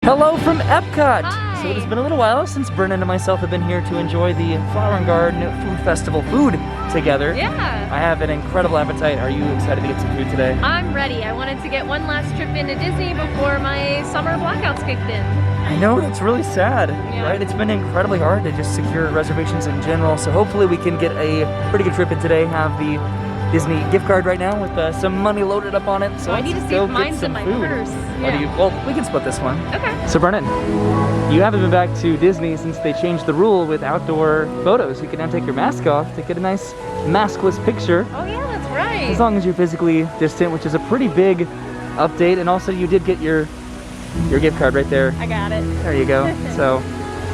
Hello from Epcot! Hi. So it has been a little while since Brennan and myself have been here to enjoy the Flower and Garden Food Festival food together. Yeah. I have an incredible appetite. Are you excited to get some food today? I'm ready. I wanted to get one last trip into Disney before my summer blackouts kicked in. I know, that's really sad, right? It's been incredibly hard to just secure reservations in general, so hopefully we can get a pretty good trip in today, have the Disney gift card right now with some money loaded up on it. So I need to see if mine's in my purse. Yeah. Well, we can split this one. Okay. So Brennan, you haven't been back to Disney since they changed the rule with outdoor photos. You can now take your mask off to get a nice maskless picture. Oh yeah, that's right. As long as you're physically distant, which is a pretty big update. And also you did get your gift card right there. I got it. There you go. So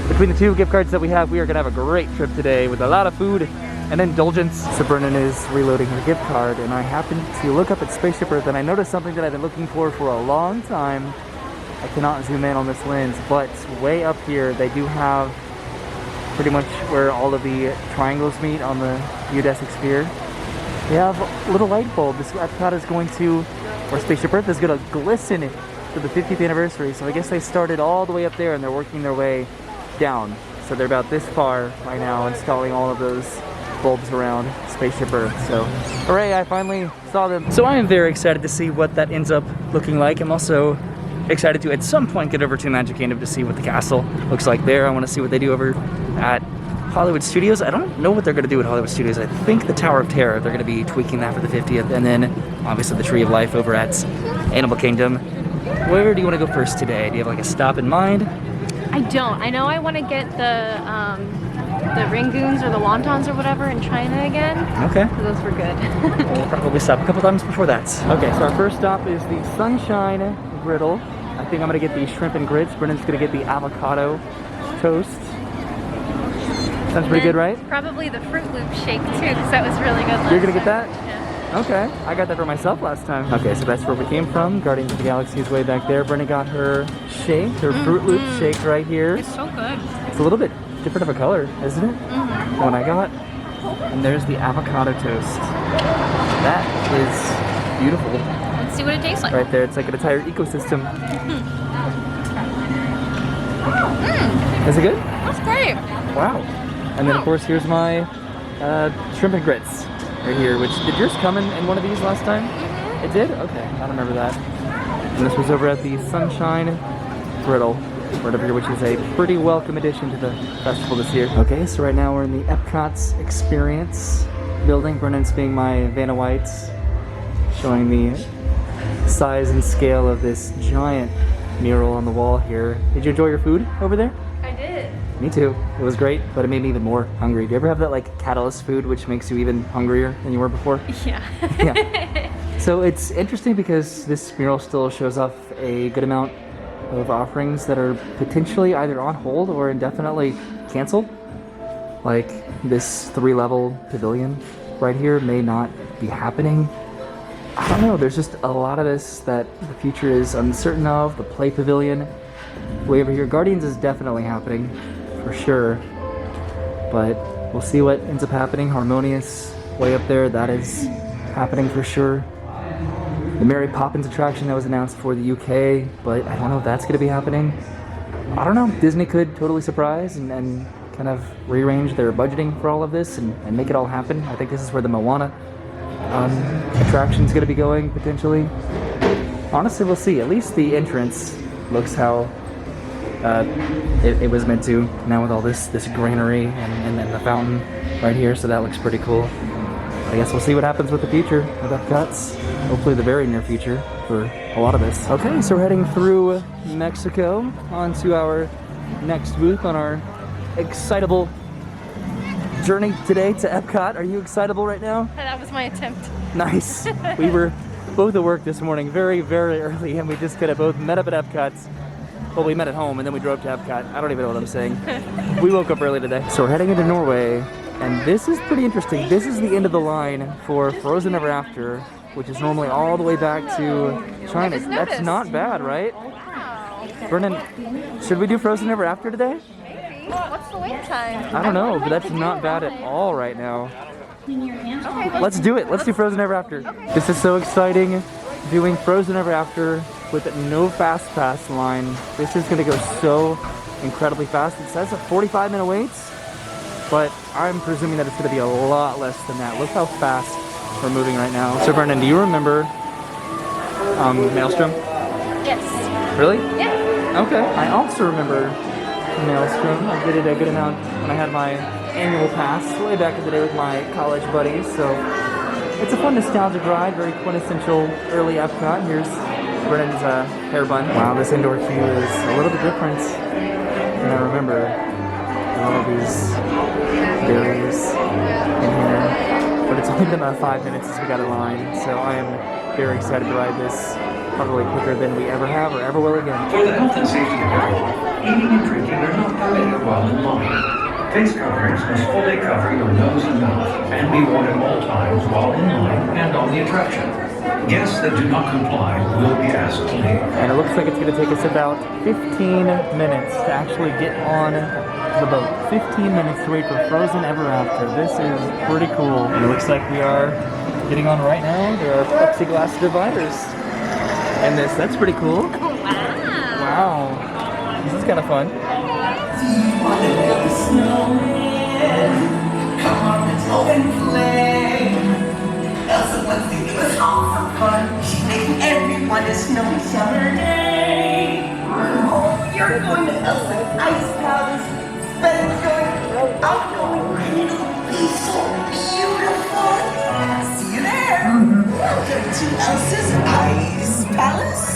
between the two gift cards that we are gonna have a great trip today with a lot of food and indulgence. So Brennan is reloading her gift card, and I happened to look up at Spaceship Earth and I noticed something that I've been looking for a long time. I cannot zoom in on this lens, but way up here they do have pretty much where all of the triangles meet on the geodesic sphere. They have a little light bulb. This Epcot is going to, or Spaceship Earth is going to glisten for the 50th anniversary. So I guess they started all the way up there and they're working their way down. So they're about this far by now, installing all of those bulbs around Spaceship Earth. So hooray, I finally saw them. So I am very excited to see what that ends up looking like. I'm also excited to at some point get over to Magic Kingdom to see what the castle looks like there. I want to see what they do over at Hollywood Studios. I don't know what they're going to do at Hollywood Studios. I think the Tower of Terror, they're going to be tweaking that for the 50th, and then obviously the Tree of Life over at Animal Kingdom. Where do you want to go first today? Do you have like a stop in mind? I don't. I know I want to get the Rangoons or the Wontons or whatever in China again. Okay. Those were good. We'll probably stop a couple times before that. Okay, so our first stop is the Sunshine Griddle. I think I'm gonna get the shrimp and grits. Brennan's gonna get the avocado toast. Sounds pretty good, right? Probably the Fruit Loop shake too, because that was really good. You're gonna get that? Yeah. Okay, I got that for myself last time. Okay, so that's where we came from. Guardians of the Galaxy is way back there. Brennan got her shake, her Fruit Loop shake right here. It's so good. It's a little bit different of a color, isn't it? The one I got. And there's the avocado toast. That is beautiful. Let's see what it tastes like. Right there, it's like an entire ecosystem. Is it good? That's great. Wow. And then of course here's my shrimp and grits right here, which, did yours come in one of these last time? It did? Okay, I don't remember that. And this was over at the Sunshine Griddle, right over here, which is a pretty welcome addition to the festival this year. Okay, so right now we're in the Epcot's Experience building. Brennan's being my Vanna White, showing the size and scale of this giant mural on the wall here. Did you enjoy your food over there? I did. Me too. It was great, but it made me even more hungry. Do you ever have that like catalyst food which makes you even hungrier than you were before? Yeah. Yeah. So it's interesting because this mural still shows off a good amount of offerings that are potentially either on hold or indefinitely canceled. Like this 3-level pavilion right here may not be happening. I don't know, there's just a lot of this that the future is uncertain of. The Play Pavilion way over here. Guardians is definitely happening for sure, but we'll see what ends up happening. Harmonious way up there, that is happening for sure. The Mary Poppins attraction that was announced for the UK, but I don't know if that's going to be happening. I don't know, Disney could totally surprise and kind of rearrange their budgeting for all of this and make it all happen. I think this is where the Moana attraction's going to be going, potentially. Honestly, we'll see. At least the entrance looks how it was meant to, now with all this greenery and then the fountain right here, so that looks pretty cool. I guess we'll see what happens with the future of Epcot's. Hopefully the very near future for a lot of us. Okay, so we're heading through Mexico onto our next booth on our excitable journey today to Epcot. Are you excitable right now? That was my attempt. Nice. We were both at work this morning very, very early, and we just could have both met up at Epcot. Well, we met at home and then we drove to Epcot. I don't even know what I'm saying. We woke up early today. So we're heading into Norway, and this is pretty interesting. This is the end of the line for Frozen Ever After, which is normally all the way back to China. That's not bad, right? Wow. Brennan, should we do Frozen Ever After today? Maybe. What's the wait time? I don't know, but that's not bad at all right now. Okay, Let's do it. Let's do Frozen Ever After. This is so exciting. Doing Frozen Ever After with no fast pass line. This is gonna go so incredibly fast. It says a 45-minute waits, but I'm presuming that it's gonna be a lot less than that. Look how fast we're moving right now. So Brennan, do you remember Maelstrom? Yes. Really? Yeah. Okay. I also remember Maelstrom. I did it a good amount when I had my annual pass way back in the day with my college buddies. So it's a fun nostalgic ride, very quintessential early Epcot. Here's Brennan's hair bun. Wow, this indoor queue is a little bit different than I remember. All of these barriers in here. But it's only been about 5 minutes since we got in line, so I am very excited to ride this. Probably quicker than we ever have or ever will again. For the health and safety of everyone, eating and drinking are not permitted while in line. Face coverings must fully cover your nose and mouth and be worn at all times while in line and on the attraction. Guests that do not comply will be asked to leave. And it looks like it's going to take us about 15 minutes to actually get on the boat. 15 minutes to wait for Frozen Ever After. This is pretty cool. And it looks like we are getting on right now. There are plexiglass dividers. And that's pretty cool. Wow. Wow. This is kind of fun. Come on, let's go and play. Elsa wants to give us all some fun. She's making everyone a snowy summer day. Oh, you're going to Elsa's Ice Palace. Ben's going, I'm going. It'll be so beautiful. See you there. Welcome to Elsa's Ice Palace.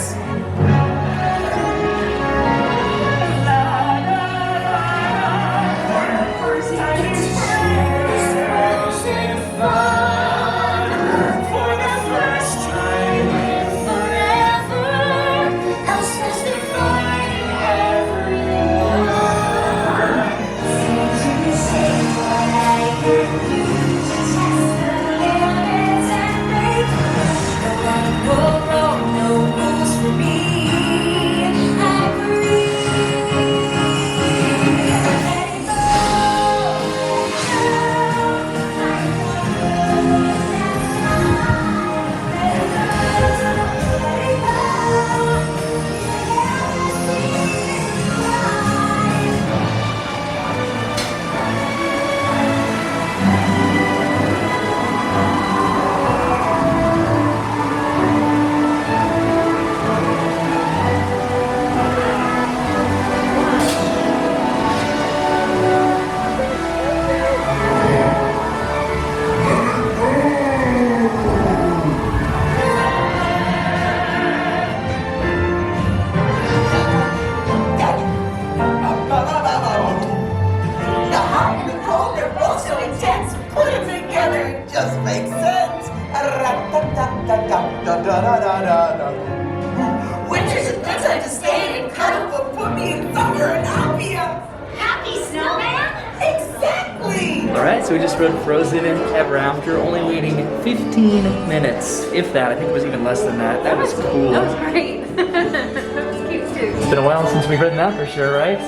Winter's a good time to stay and cuddle, but put me in thunder and I'll be a happy snowman. Exactly. All right, so we just rode Frozen Ever After, only waiting 15 minutes, if that. I think it was even less than that. That was cool. That was great. That was cute too. It's been a while since we've ridden that for sure, right?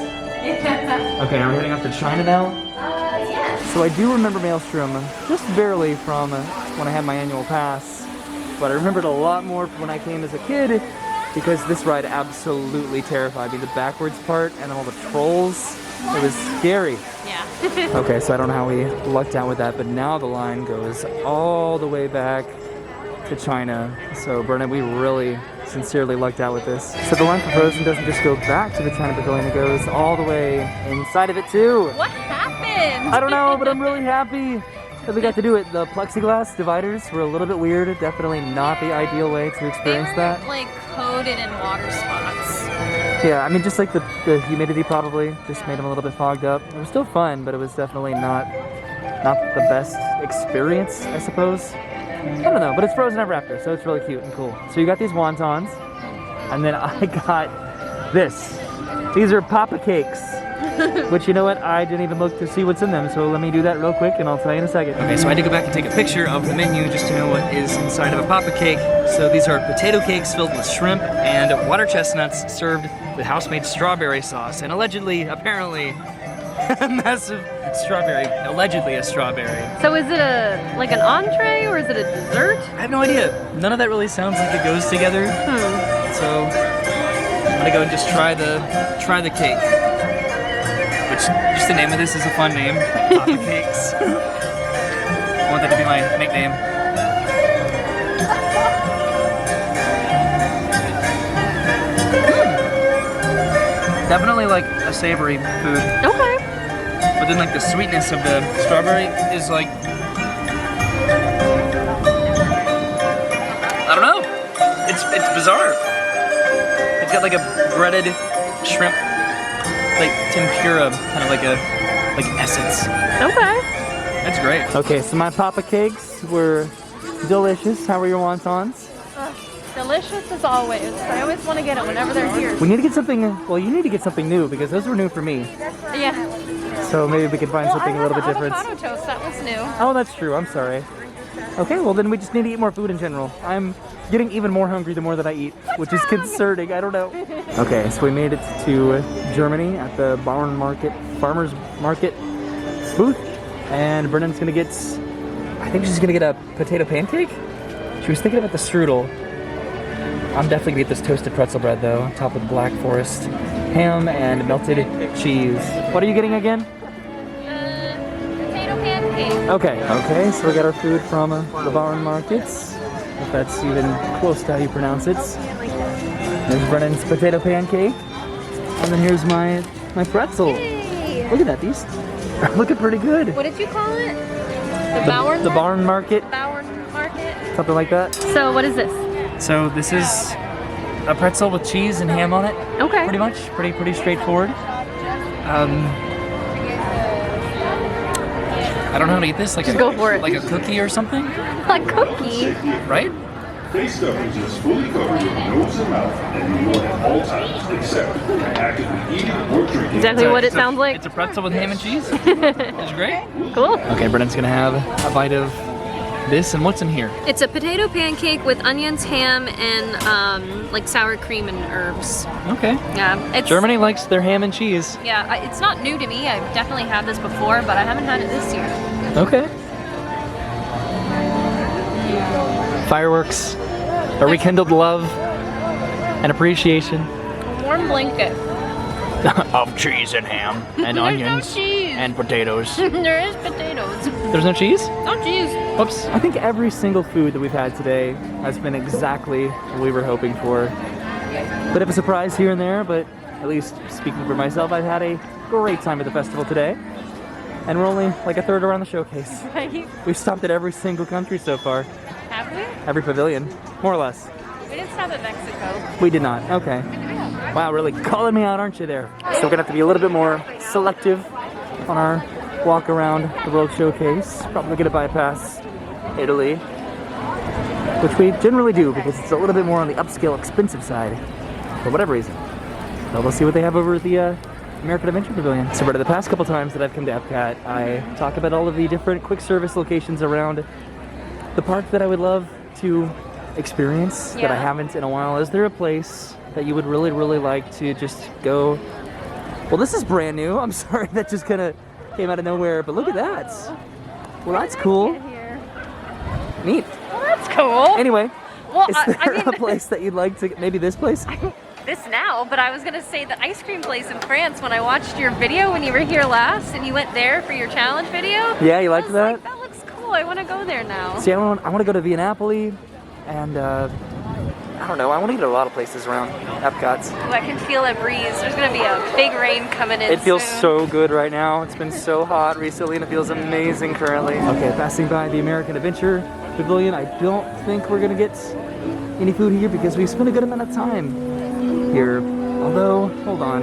Yeah. Okay, are we heading off to China now? Yes. So I do remember Maelstrom just barely from when I had my annual pass, but I remembered a lot more from when I came as a kid because this ride absolutely terrified me. The backwards part and all the trolls, it was scary. Yeah. Okay, so I don't know how we lucked out with that, but now the line goes all the way back to China. So Brennan, we really sincerely lucked out with this. So the line for Frozen doesn't just go back to the China Pavilion, it goes all the way inside of it too. What happened? I don't know, but I'm really happy that we got to do it. The plexiglass dividers were a little bit weird. Definitely not the ideal way to experience They were, that. like coated in water spots. Yeah, I mean, just like the humidity probably just made them a little bit fogged up. It was still fun, but it was definitely not the best experience, I suppose. I don't know, but it's Frozen Ever After, so it's really cute and cool. So you got these wontons, and then I got this. These are Papa Cakes. Which, you know what, I didn't even look to see what's in them, so let me do that real quick and I'll tell you in a second. Okay, so I had to go back and take a picture of the menu just to know what is inside of a Papa Cake. So these are potato cakes filled with shrimp and water chestnuts served with house-made strawberry sauce and allegedly, apparently, a massive strawberry, allegedly a strawberry. So is it like an entree or is it a dessert? I have no idea. None of that really sounds like it goes together. So so I'm gonna go and just try the cake. Which, just the name of this is a fun name, Papa Cakes. I want that to be my nickname. Definitely like a savory food. Okay. But then like the sweetness of the strawberry is like, I don't know. It's bizarre. It's got like a breaded shrimp, like tempura, kind of like essence. Okay. That's great. Okay, so my Papa Cakes were delicious. How were your wontons? Delicious as always. I always want to get it whenever they're here. We need to get something, well, you need to get something new because those were new for me. Yeah. So maybe we can find something a little bit different. Avocado toast, that was new. Oh, that's true. I'm sorry. Okay, well then we just need to eat more food in general. I'm getting even more hungry the more that I eat, which is concerning. I don't know. Okay, so we made it to Germany at the farmer's market booth, and Brennan's gonna get, I think she's gonna get a potato pancake. She was thinking about the strudel. I'm definitely gonna get this toasted pretzel bread though, topped with black forest ham and melted cheese. What are you getting again? Potato pancake. Okay, so we got our food from the barn markets, if that's even close to how you pronounce it. There's Brennan's potato pancake, and then here's my pretzel. Yay. Look at that, these are looking pretty good. What did you call it? The barn market, Barn market. something like that. So what is this? So this is a pretzel with cheese and ham on it. Okay. Pretty much, pretty straightforward. I don't know how to eat this. Like Just go for it. Like a cookie or something, A cookie. right? Face coverage is fully covered with nose and mouth and be worn at all times except actively eating or drinking. Exactly what it sounds like. It's a pretzel with ham and cheese. It's great. Cool. Okay, Brennan's gonna have a bite of this, and what's in here? It's a potato pancake with onions, ham, and like sour cream and herbs. Okay. Yeah, it's Germany likes their ham and cheese. Yeah, it's not new to me. I've definitely had this before, but I haven't had it this year. Okay. Fireworks, a rekindled love and appreciation A warm blanket. of cheese and ham and There's no onions cheese. and potatoes. There is potatoes. There's no cheese? No cheese. Oops. I think every single food that we've had today has been exactly what we were hoping for. Bit of a surprise here and there, but at least speaking for myself, I've had a great time at the festival today. And we're only like a third around the showcase. Right? We've stopped at every single country so far. Have we? Every pavilion, more or less. We didn't stop at Mexico. We did not. Okay. Wow, really calling me out, aren't you there? So we're gonna have to be a little bit more selective on our walk around the World Showcase. Probably gonna bypass Italy, which we generally do because it's a little bit more on the upscale, expensive side for whatever reason. So we'll see what they have over at the American Adventure Pavilion. So the past couple times that I've come to Epcot, I talk about all of the different quick service locations around the park that I would love to experience that I Yeah. haven't in a while. Is there a place that you would really like to just go? Well, this is brand new. I'm sorry that just kind of came out of nowhere, but look at that. Well, that's cool. Neat. Well, that's cool. Anyway, Well, is there a place that you'd like to, maybe this place? This now, but I was gonna say the ice cream place in France when I watched your video when you were here last and you went there for your challenge video. Yeah, you I liked was that? like, that looks cool. I want to go there now. See, I want to go to Via Napoli, and I don't know, I want to get to a lot of places around Epcot. Ooh, I can feel a breeze. There's gonna be a big rain coming in. It feels soon. so good right now. It's been so hot recently and it feels amazing currently. Okay, passing by the American Adventure Pavilion. I don't think we're gonna get any food here because we spent a good amount of time here. Although, hold on.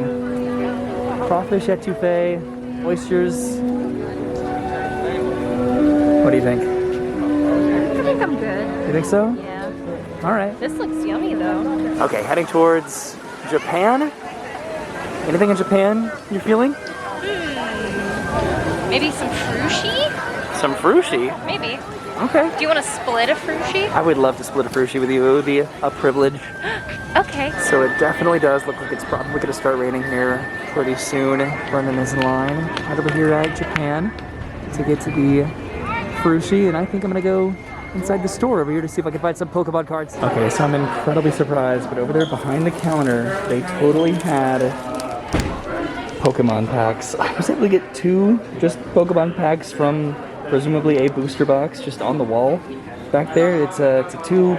Crawfish etouffee, oysters. What do you think? I think I'm good. You think so? Yeah. All right. This looks yummy though. Okay, heading towards Japan. Anything in Japan you're feeling? Maybe some frushi? Some frushi? Maybe. Okay. Do you want to split a frushi? I would love to split a frushi with you. It would be a privilege. Okay. So it definitely does look like it's probably going to start raining here pretty soon. Brennan is in line right over here at Japan to get to the frushi, and I think I'm going to go inside the store over here to see if I can find some Pokemon cards. Okay, so I'm incredibly surprised, but over there behind the counter, they totally had Pokemon packs. I was able to get 2 just Pokemon packs from presumably a booster box just on the wall back there. It's a 2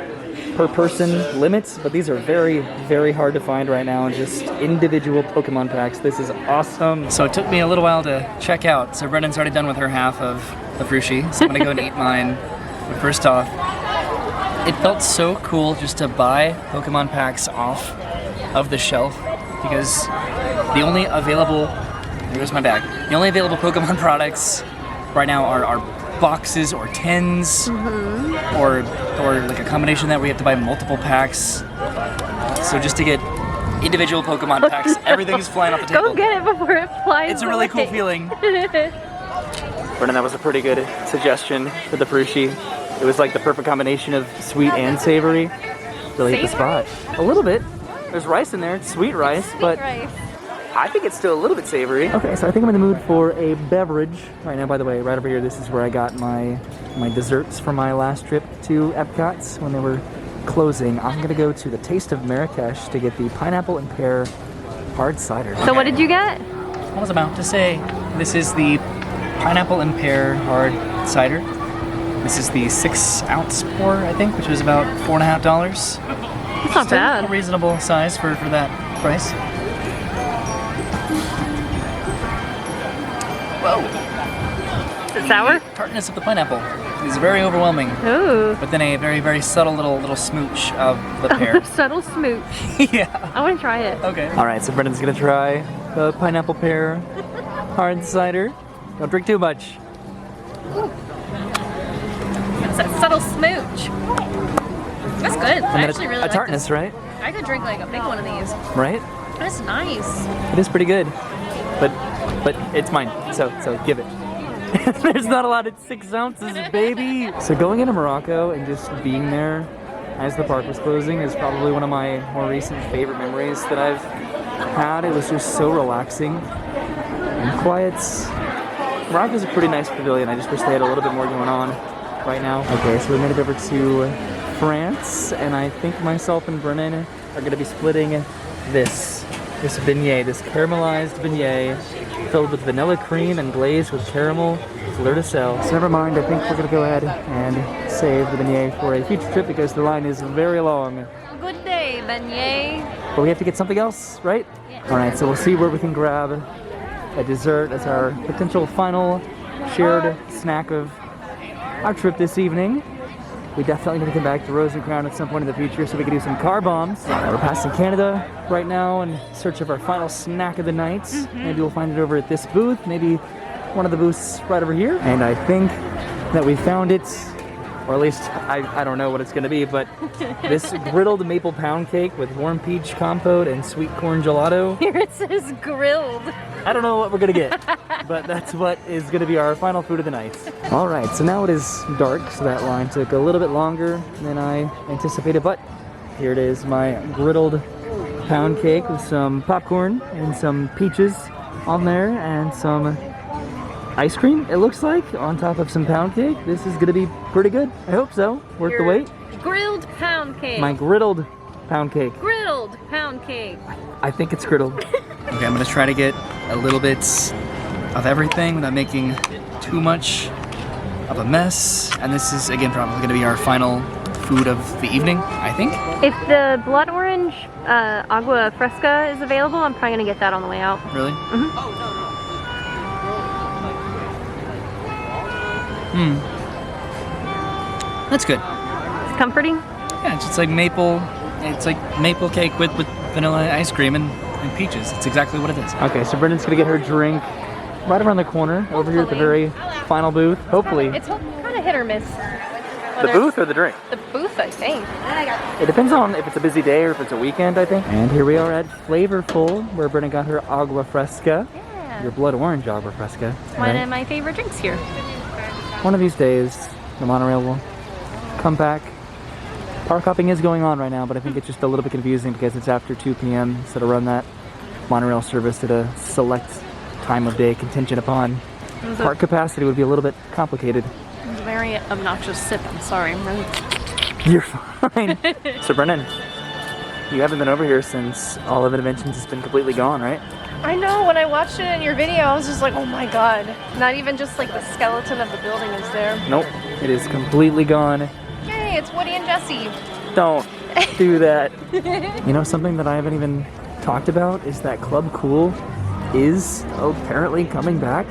per person limits, but these are very, very hard to find right now, and just individual Pokemon packs. This is awesome. So it took me a little while to check out. So Brennan's already done with her half of the Frushi, so I'm gonna go and eat mine. But first off, it felt so cool just to buy Pokemon packs off of the shelf, because the only available, here's my bag, the only available Pokemon products right now are boxes or tins, or like a combination that we have to buy multiple packs. So just to get individual Pokemon packs, everything's flying off the table. Go get it before it flies. It's a really cool feeling. Brennan, that was a pretty good suggestion for the Frushi. It was like the perfect combination of sweet and savory. Really hit the spot. A little bit. There's rice in there, it's sweet rice, but rice. I think it's still a little bit savory. Okay, so I think I'm in the mood for a beverage right now. By the way, right over here, this is where I got my desserts for my last trip to Epcot when they were closing. I'm gonna go to the Taste of Marrakesh to get the pineapple and pear hard cider. So what did you get? I was about to say, this is the pineapple and pear hard cider. This is the 6-ounce pour, I think, which was about $4.50. It's not bad. A reasonable size for that price. Whoa. Is it sour? Tartness of the pineapple is very overwhelming. Ooh. But then a very, very subtle little smooch of the pear. Subtle smooch. Yeah. I want to try it. Okay. All right, so Brennan's gonna try the pineapple pear hard cider. Don't drink too much. It's that subtle smooch. That's good. I actually really like tartness, this. right? I could drink like a big one of these. Right? That's nice. It is pretty good, but it's mine. So give it. There's not a lot. It's 6 ounces, baby. So going into Morocco and just being there as the park was closing is probably one of my more recent favorite memories that I've had. It was just so relaxing and quiet. Morocco's a pretty nice pavilion. I just wish they had a little bit more going on right now. Okay, so we made it over to France, and I think myself and Brennan are going to be splitting this beignet, this caramelized beignet filled with vanilla cream and glazed with caramel fleur de sel. So never mind, I think we're going to go ahead and save the beignet for a future trip because the line is very long. Good day, beignet. But we have to get something else, right? Yeah. All right, so we'll see where we can grab a dessert as our potential final shared snack of our trip this evening. We definitely need to come back to Rose and Crown at some point in the future so we can do some car bombs. We're passing Canada right now in search of our final snack of the night. Maybe we'll find it over at this booth, maybe one of the booths right over here. And I think that we found it, or at least I don't know what it's gonna be, but this griddled maple pound cake with warm peach compote and sweet corn gelato. Here it says grilled. I don't know what we're gonna get, but that's what is gonna be our final food of the night. All right, so now it is dark, so that line took a little bit longer than I anticipated, but here it is, my griddled pound cake with some popcorn and some peaches on there and some ice cream, it looks like, on top of some pound cake. This is gonna be pretty good. I hope so. Worth the wait. Grilled pound cake. My griddled pound cake. Grilled pound cake. I think it's griddled. Okay, I'm gonna try to get a little bit of everything without making too much of a mess. And this is, again, probably gonna be our final food of the evening, I think. If the blood orange agua fresca is available, I'm probably gonna get that on the way out. Really? That's good. It's comforting. Yeah, it's just like maple. It's like maple cake with vanilla ice cream and peaches. It's exactly what it is. Okay, so Brennan's gonna get her drink right around the corner over here at the very final booth. Hopefully. It's kind of hit or miss. The booth or the drink? The booth, I think. It depends on if it's a busy day or if it's a weekend, I think. And here we are at Flavorful, where Brennan got her agua fresca. Yeah. Your blood orange agua fresca. One of my favorite drinks here. One of these days, the monorail will come back. Park hopping is going on right now, but I think it's just a little bit confusing because it's after 2 p.m. So to run that monorail service at a select time of day contingent upon park capacity would be a little bit complicated. a very obnoxious sip. I'm sorry. You're fine. So Brennan, you haven't been over here since All of Inventions has been completely gone, right? I know, when I watched it in your video, I was just like, oh my god. Not even just like the skeleton of the building is there. Nope, it is completely gone. Yay, it's Woody and Jesse. Don't do that. You know, something that I haven't even talked about is that Club Cool is apparently coming back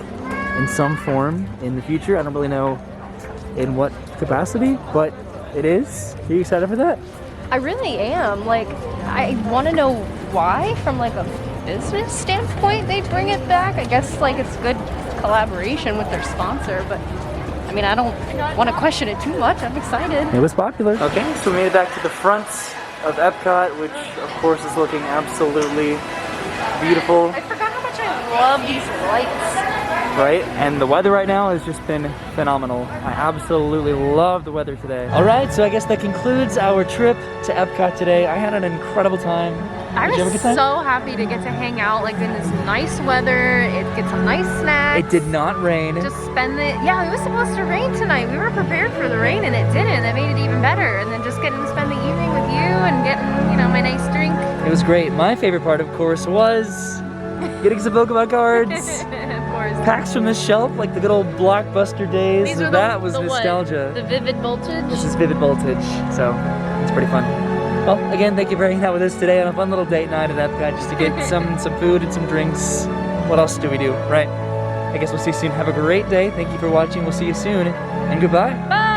in some form in the future. I don't really know in what capacity, but it is. Are you excited for that? I really am. Like, I want to know why, from like a business standpoint, they bring it back. I guess like it's good collaboration with their sponsor, but I mean, I don't want to question it too much. I'm excited. It was popular. Okay, so we made it back to the front of Epcot, which of course is looking absolutely beautiful. I forgot how much I love these lights. Right? And the weather right now has just been phenomenal. I absolutely love the weather today. All right, so I guess that concludes our trip to Epcot today. I had an incredible time. I Did you have a was good time? so happy to get to hang out like in this nice weather, get some nice snacks. It did not rain. Just spend the, yeah, it was supposed to rain tonight. We were prepared for the rain and it didn't. That made it even better. And then just getting to spend the evening with you and getting, you know, my nice drink. It was great. My favorite part, of course, was getting some Pokemon cards. Of course. Packs from the shelf, like the good old Blockbuster days. These are That was the what? nostalgia. The Vivid Voltage. This is Vivid Voltage, so it's pretty fun. Well, again, thank you for hanging out with us today on a fun little date night at Epcot just to get some food and some drinks. What else do we do, right? I guess we'll see you soon. Have a great day. Thank you for watching. We'll see you soon, and goodbye. Bye.